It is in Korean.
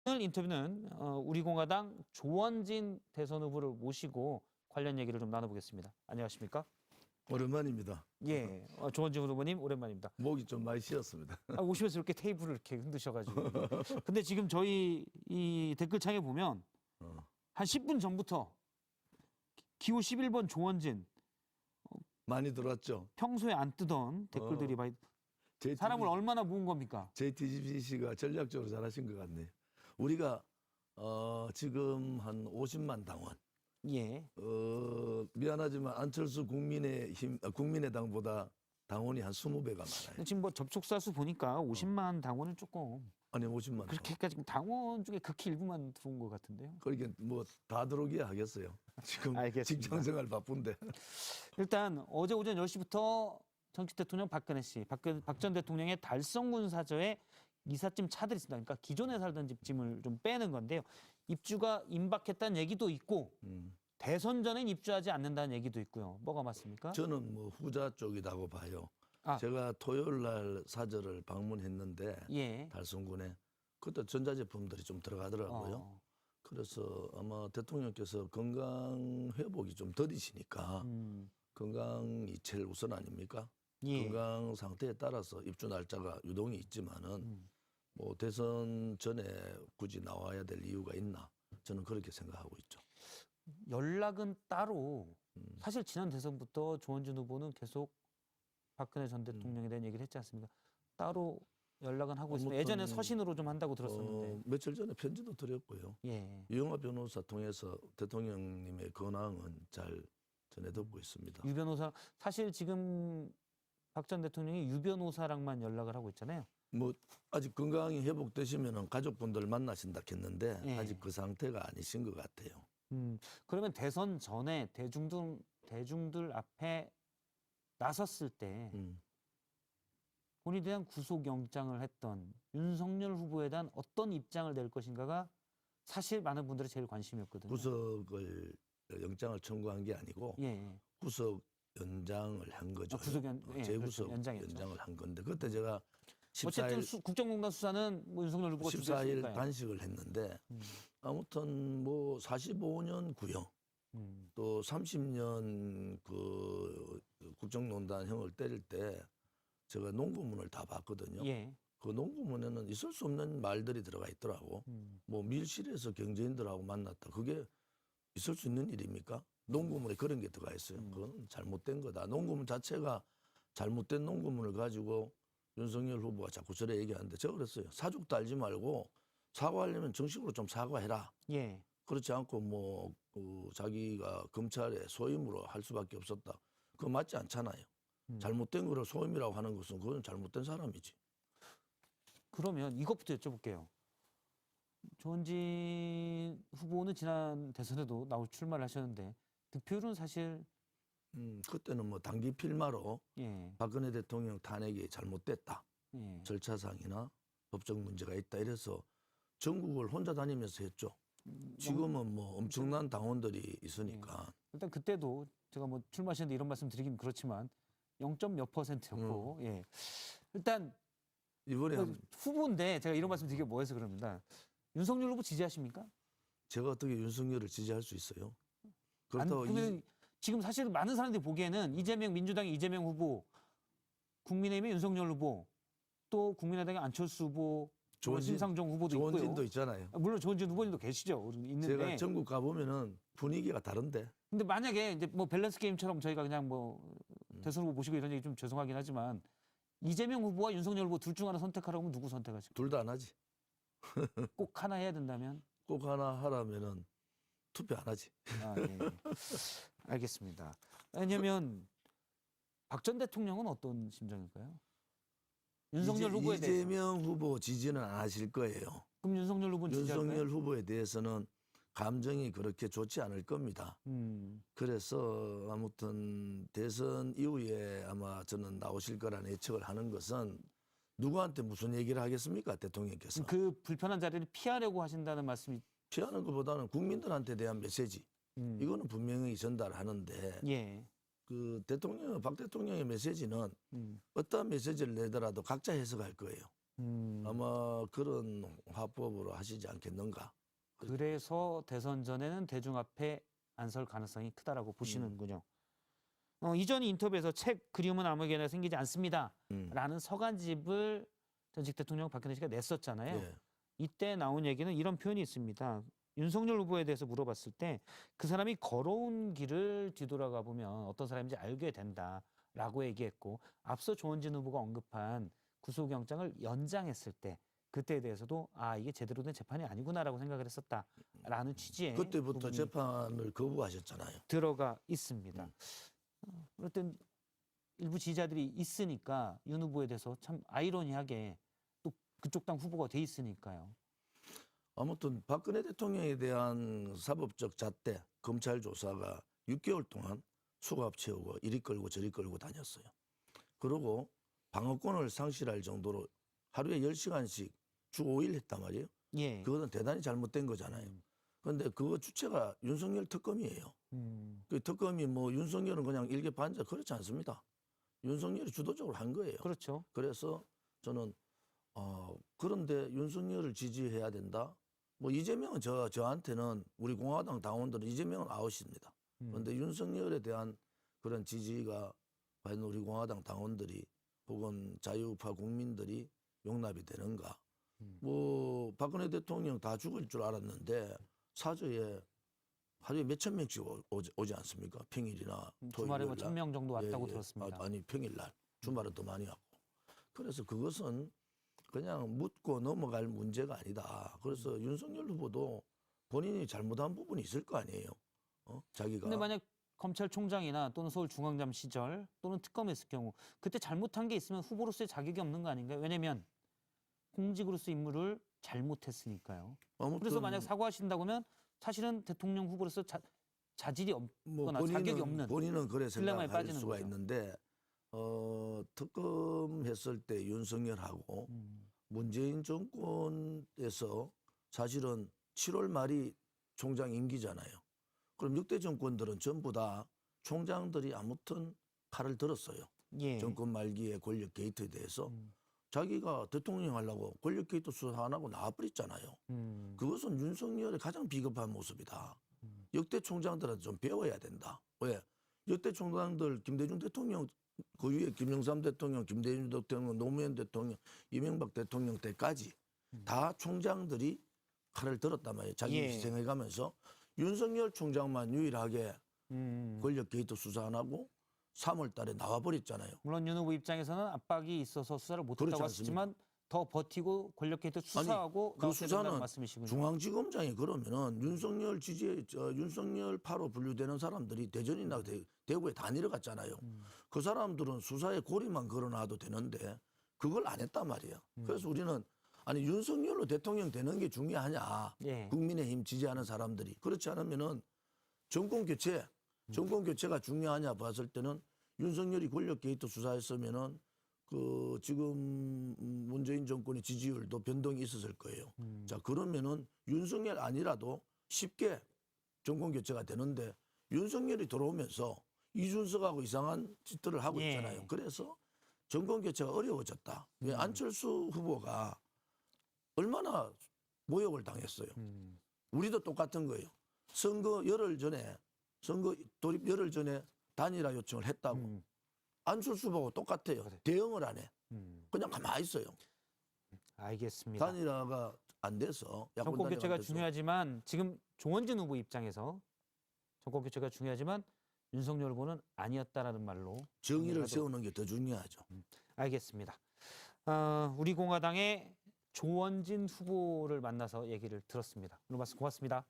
오늘 인터뷰는 우리공화당 조원진 대선 후보를 모시고 관련 얘기를 좀 나눠보겠습니다. 안녕하십니까? 오랜만입니다. 예, 조원진 후보님 오랜만입니다. 목이 좀 많이 쉬었습니다. 오시면서 이렇게 테이블을 이렇게 흔드셔가지고. 근데 지금 저희 이 댓글창에 보면 한 10분 전부터 기호 11번 조원진 많이 들어왔죠. 평소에 안 뜨던 댓글들이 많이 사람을 얼마나 모은 겁니까? JTBC가 전략적으로 잘하신 것 같네요. 우리가 지금 한 50만 당원. 예. 미안하지만 안철수 국민의당보다 당원이 한 20배가 많아요. 지금 뭐 접속사 수 보니까 50만 당원은 조금 아니 50만. 그렇게까지 당원 중에 극히 일부만 들어온 것 같은데요. 그러게 뭐 다 들어오기야 하겠어요. 지금 알겠습니다. 직장생활 바쁜데. 일단 어제 오전 10시부터 정치 대통령 박근혜 씨, 박 전 대통령의 달성군 사저에 이삿짐 차들이 있습니다. 그러니까 기존에 살던 집짐을 좀 빼는 건데요. 입주가 임박했다는 얘기도 있고 대선 전엔 입주하지 않는다는 얘기도 있고요. 뭐가 맞습니까? 저는 뭐 후자 쪽이라고 봐요. 아. 제가 토요일 날 사저를 방문했는데 예. 달성군에 그때 전자제품들이 좀 들어가더라고요. 그래서 아마 대통령께서 건강 회복이 좀 더디시니까 건강이 제일 우선 아닙니까? 예. 건강 상태에 따라서 입주 날짜가 유동이 있지만은 뭐 대선 전에 굳이 나와야 될 이유가 있나? 저는 그렇게 생각하고 있죠. 연락은 따로 사실 지난 대선부터 조원진 후보는 계속 박근혜 전 대통령에 대한 얘기를 했지 않습니까? 따로 연락은 하고 있습니다. 예전에 서신으로 좀 한다고 들었었는데. 며칠 전에 편지도 드렸고요. 예. 유영하 변호사 통해서 대통령님의 근황은 잘 전해 듣고 있습니다. 유 변호사 사실 지금 박 전 대통령이 유 변호사랑만 연락을 하고 있잖아요. 뭐 아직 건강이 회복되시면은 가족분들 만나신다 했는데 예. 아직 그 상태가 아니신 것 같아요. 그러면 대선 전에 대중들 앞에 나섰을 때 본인에 대한 구속영장을 했던 윤석열 후보에 대한 어떤 입장을 낼 것인가가 사실 많은 분들의 제일 관심이었거든요. 구속을 영장을 청구한 게 아니고 예. 구속 연장을 한 거죠. 예, 재구속 그렇죠. 연장했죠. 연장을 한 건데 그때 제가 어쨌든 14일 국정농단 수사는 뭐 윤석열 후보가 14일 주도했으니까요. 단식을 했는데 아무튼 뭐 45년 구형 또 30년 그 국정농단형을 때릴 때 제가 농구문을 다 봤거든요. 예. 그 농구문에는 있을 수 없는 말들이 들어가 있더라고. 뭐 밀실에서 경제인들하고 만났다. 그게 있을 수 있는 일입니까? 농구문에 그런 게 들어가 있어요. 그건 잘못된 거다. 농구문 자체가 잘못된 농구문을 가지고 윤석열 후보가 자꾸 저래 얘기하는데 제가 그랬어요. 사족도 알지 말고 사과하려면 정식으로 좀 사과해라. 예. 그렇지 않고 뭐 자기가 검찰에 소임으로 할 수밖에 없었다. 그거 맞지 않잖아요. 잘못된 거를 소임이라고 하는 것은 그건 잘못된 사람이지. 그러면 이것부터 여쭤볼게요. 조원진 후보는 지난 대선에도 출마를 하셨는데 득표율은 사실 그때는 뭐 단기 필마로 예. 박근혜 대통령 탄핵이 잘못됐다. 예. 절차상이나 법적 문제가 있다. 이래서 전국을 혼자 다니면서 했죠. 지금은 뭐 엄청난 당원들이 있으니까. 일단 그때도 제가 뭐 출마하셨는데 이런 말씀 드리긴 그렇지만 0.몇 %였고 예. 일단 이번에 후보인데 제가 이런 말씀 드리기 뭐해서 그럽니다. 윤석열 후보 지지하십니까? 제가 어떻게 윤석열을 지지할 수 있어요? 안, 그렇다고 그러면 지금 사실 많은 사람들이 보기에는 이재명 민주당의 이재명 후보, 국민의힘의 윤석열 후보, 또 국민의당의 안철수 후보, 심상정 후보도 조원진도 있고요. 있잖아요. 물론 조원진 후보님도 계시죠. 있는데. 제가 전국 가보면은 분위기가 다른데. 근데 만약에 이제 뭐 밸런스 게임처럼 저희가 그냥 뭐 대선 후보 보시고 이런 얘기 좀 죄송하긴 하지만 이재명 후보와 윤석열 후보 둘 중 하나 선택하라고 하면 누구 선택하실까요? 둘 다 안 하지. 꼭 하나 해야 된다면? 꼭 하나 하라면은 투표 안 하지. 아, 예. 알겠습니다. 왜냐면 박 전 대통령은 어떤 심정일까요? 윤석열 후보에 대해서. 이재명 후보 지지는 안 하실 거예요. 그럼 윤석열 후보는 지지할까요? 윤석열 후보에 대해서는 감정이 그렇게 좋지 않을 겁니다. 그래서 아무튼 대선 이후에 아마 저는 나오실 거라는 예측을 하는 것은 누구한테 무슨 얘기를 하겠습니까? 대통령께서. 그 불편한 자리를 피하려고 하신다는 말씀이. 피하는 것보다는 국민들한테 대한 메시지. 이거는 분명히 전달하는데 예. 그 박 대통령의 메시지는 어떠한 메시지를 내더라도 각자 해석할 거예요. 아마 그런 화법으로 하시지 않겠는가. 그래서 대선 전에는 대중 앞에 안 설 가능성이 크다라고 보시는군요. 이전 인터뷰에서 책 그리움은 아무에게나 생기지 않습니다라는 서간집을 전직 대통령 박근혜 씨가 냈었잖아요. 예. 이때 나온 얘기는 이런 표현이 있습니다. 윤석열 후보에 대해서 물어봤을 때 그 사람이 걸어온 길을 뒤돌아가 보면 어떤 사람인지 알게 된다라고 얘기했고, 앞서 조원진 후보가 언급한 구속영장을 연장했을 때 그때에 대해서도 이게 제대로 된 재판이 아니구나라고 생각을 했었다라는 취지의 그때부터 부분이 재판을 거부하셨잖아요. 들어가 있습니다. 어떤 일부 지지자들이 있으니까 윤 후보에 대해서 참 아이러니하게 또 그쪽 당 후보가 돼 있으니까요. 아무튼 박근혜 대통령에 대한 사법적 잣대, 검찰 조사가 6개월 동안 수갑 채우고 이리 끌고 저리 끌고 다녔어요. 그리고 방어권을 상실할 정도로 하루에 10시간씩 주 5일 했단 말이에요. 예. 그거는 대단히 잘못된 거잖아요. 그런데 그거 주체가 윤석열 특검이에요. 그 특검이 뭐 윤석열은 그냥 일개 반자 그렇지 않습니다. 윤석열이 주도적으로 한 거예요. 그렇죠. 그래서 저는 그런데 윤석열을 지지해야 된다. 뭐 이재명은 저한테는 우리 공화당 당원들은 이재명은 아웃입니다. 그런데 윤석열에 대한 그런 지지가 과연 우리 공화당 당원들이 혹은 자유파 국민들이 용납이 되는가? 뭐 박근혜 대통령 다 죽을 줄 알았는데 사저에 하루에 몇천 명씩 오지 않습니까? 평일이나 주말에 뭐 토요일 1,000명 정도 왔다고 예. 들었습니다. 아니 평일날 주말은 더 많이 왔고. 그래서 그것은 그냥 묻고 넘어갈 문제가 아니다. 그래서 윤석열 후보도 본인이 잘못한 부분이 있을 거 아니에요. 자기가. 근데 만약 검찰총장이나 또는 서울중앙지검 시절 또는 특검했을 경우 그때 잘못한 게 있으면 후보로서의 자격이 없는 거 아닌가요? 왜냐면 공직으로서 임무를 잘못했으니까요. 아무튼 그래서 만약 사과하신다고 하면 사실은 대통령 후보로서 자질이 없거나 자격이 없는 본인은 그래 딜레마에 생각할 빠지는 수가 거죠. 있는데 특검했을 때 윤석열하고 문재인 정권에서 사실은 7월 말이 총장 임기잖아요. 그럼 6대 정권들은 전부 다 총장들이 아무튼 칼을 들었어요. 예. 정권 말기에 권력 게이트에 대해서 자기가 대통령 하려고 권력 게이트 수사 안 하고 나와버렸잖아요. 그것은 윤석열의 가장 비겁한 모습이다. 역대 총장들한테 좀 배워야 된다. 왜? 역대 총장들 김대중 대통령 그 위에 김영삼 대통령, 김대중 대통령, 노무현 대통령, 이명박 대통령 때까지 다 총장들이 칼을 들었단 말이에요. 자기 예. 희생해가면서 윤석열 총장만 유일하게 권력 게이트 수사 안 하고 3월 달에 나와버렸잖아요. 물론 윤 후보 입장에서는 압박이 있어서 수사를 못했다고 그렇지 하셨지만 더 버티고 권력 게이트 수사하고 그 나왔어야 된다는 수사는 말씀이시군요. 중앙지검장이 그러면은 윤석열 윤석열파로 분류되는 사람들이 대전이나 대구에 다 내려갔잖아요. 그 사람들은 수사에 고리만 걸어놔도 되는데 그걸 안 했단 말이에요. 그래서 우리는 아니 윤석열로 대통령 되는 게 중요하냐? 예. 국민의힘 지지하는 사람들이 그렇지 않으면은 정권 교체가 중요하냐 봤을 때는 윤석열이 권력 게이트 수사했으면은 그 지금 문재인 정권의 지지율도 변동이 있었을 거예요. 자 그러면은 윤석열 아니라도 쉽게 정권 교체가 되는데 윤석열이 들어오면서 이준석하고 이상한 짓들을 하고 예. 있잖아요. 그래서 정권 교체가 어려워졌다. 왜 안철수 후보가 얼마나 모욕을 당했어요. 우리도 똑같은 거예요. 선거 돌입 열흘 전에 단일화 요청을 했다고. 안철수 후보하고 똑같아요. 그래. 대응을 안 해. 그냥 가만히 있어요. 알겠습니다. 단일화가 안 돼서 야권 정권 단일화가 교체가 안 돼서. 중요하지만 지금 조원진 후보 입장에서 정권 교체가 중요하지만 윤석열 후보는 아니었다라는 말로 정의를 정리하도록- 세우는 게 더 중요하죠. 알겠습니다. 우리 공화당의 조원진 후보를 만나서 얘기를 들었습니다. 오늘 말씀 고맙습니다.